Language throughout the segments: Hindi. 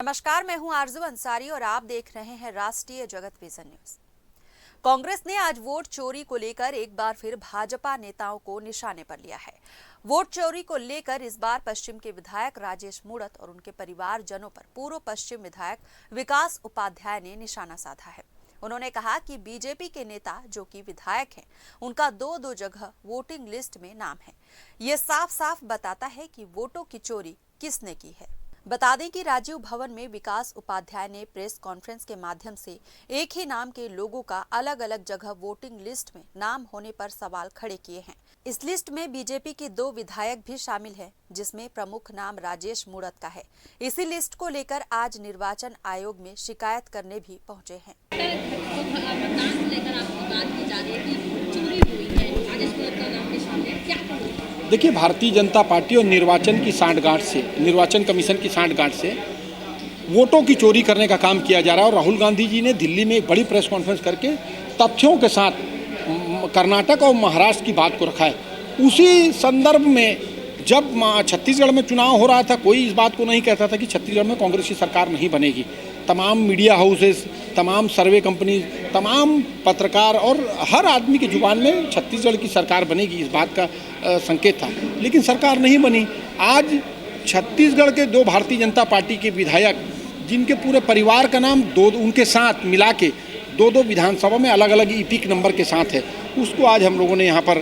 नमस्कार, मैं हूं आरजू अंसारी और आप देख रहे हैं राष्ट्रीय जगत विजन न्यूज। कांग्रेस ने आज वोट चोरी को लेकर एक बार फिर भाजपा नेताओं को निशाने पर लिया है। वोट चोरी को लेकर इस बार पश्चिम के विधायक राजेश मूणत और उनके परिवारजनों पर पूर्व पश्चिम विधायक विकास उपाध्याय ने निशाना साधा है। उन्होंने कहा कि बीजेपी के नेता जो कि विधायक हैं, उनका दो जगह वोटिंग लिस्ट में नाम है। ये साफ साफ बताता है कि वोटों की चोरी किसने की है। बता दें कि राजीव भवन में विकास उपाध्याय ने प्रेस कॉन्फ्रेंस के माध्यम से एक ही नाम के लोगों का अलग अलग जगह वोटिंग लिस्ट में नाम होने पर सवाल खड़े किए हैं। इस लिस्ट में बीजेपी के 2 विधायक भी शामिल हैं, जिसमें प्रमुख नाम राजेश मूणत का है। इसी लिस्ट को लेकर आज निर्वाचन आयोग में शिकायत करने भी पहुंचे हैं। देखिए, भारतीय जनता पार्टी और निर्वाचन की सांठगांठ से, निर्वाचन कमीशन की सांठगांठ से वोटों की चोरी करने का काम किया जा रहा है। और राहुल गांधी जी ने दिल्ली में एक बड़ी प्रेस कॉन्फ्रेंस करके तथ्यों के साथ कर्नाटक और महाराष्ट्र की बात को रखा है। उसी संदर्भ में जब छत्तीसगढ़ में चुनाव हो रहा था, कोई इस बात को नहीं कहता था कि छत्तीसगढ़ में कांग्रेस की सरकार नहीं बनेगी। तमाम मीडिया हाउसेस, तमाम सर्वे कंपनी, तमाम पत्रकार और हर आदमी की जुबान में छत्तीसगढ़ की सरकार बनेगी, इस बात का संकेत था। लेकिन सरकार नहीं बनी। आज छत्तीसगढ़ के 2 भारतीय जनता पार्टी के विधायक, जिनके पूरे परिवार का नाम उनके साथ मिला के 2 विधानसभा में अलग अलग ईपिक नंबर के साथ है, उसको आज हम लोगों ने यहाँ पर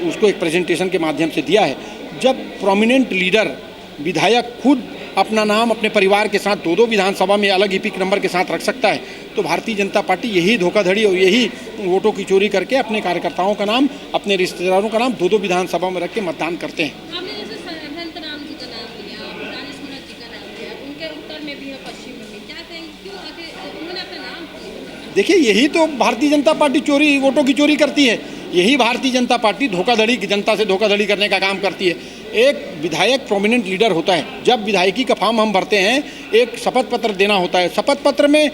उसको एक प्रेजेंटेशन के माध्यम से दिया है। जब प्रोमिनेंट लीडर विधायक खुद अपना नाम अपने परिवार के साथ 2 विधानसभा में अलग ईपिक नंबर के साथ रख सकता है, तो भारतीय जनता पार्टी यही धोखाधड़ी और यही वोटों की चोरी करके अपने कार्यकर्ताओं का नाम, अपने रिश्तेदारों का नाम 2 विधानसभा में रख के मतदान करते हैं। देखिए, यही तो भारतीय जनता पार्टी वोटों की चोरी करती है। यही भारतीय जनता पार्टी धोखाधड़ी, जनता से धोखाधड़ी करने का काम करती है। एक विधायक प्रोमिनेंट लीडर होता है। जब विधायकी का फॉर्म हम भरते हैं, एक शपथ पत्र देना होता है। शपथ पत्र में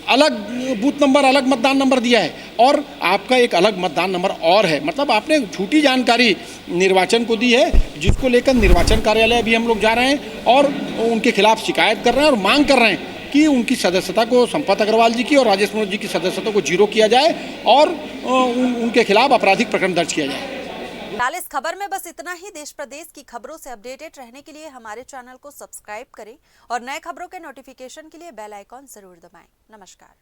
अलग बूथ नंबर, अलग मतदान नंबर दिया है और आपका एक अलग मतदान नंबर और है। मतलब आपने झूठी जानकारी निर्वाचन को दी है, जिसको लेकर निर्वाचन कार्यालय अभी हम लोग जा रहे हैं और उनके खिलाफ शिकायत कर रहे हैं और मांग कर रहे हैं कि उनकी सदस्यता को, संपत अग्रवाल जी की और राजेश मूणत जी की सदस्यता को 0 किया जाए और उनके खिलाफ आपराधिक प्रकरण दर्ज किया जाए। इस खबर में बस इतना ही। देश प्रदेश की खबरों से अपडेटेड रहने के लिए हमारे चैनल को सब्सक्राइब करें और नए खबरों के नोटिफिकेशन के लिए बेल आइकॉन जरूर दबाएं। नमस्कार।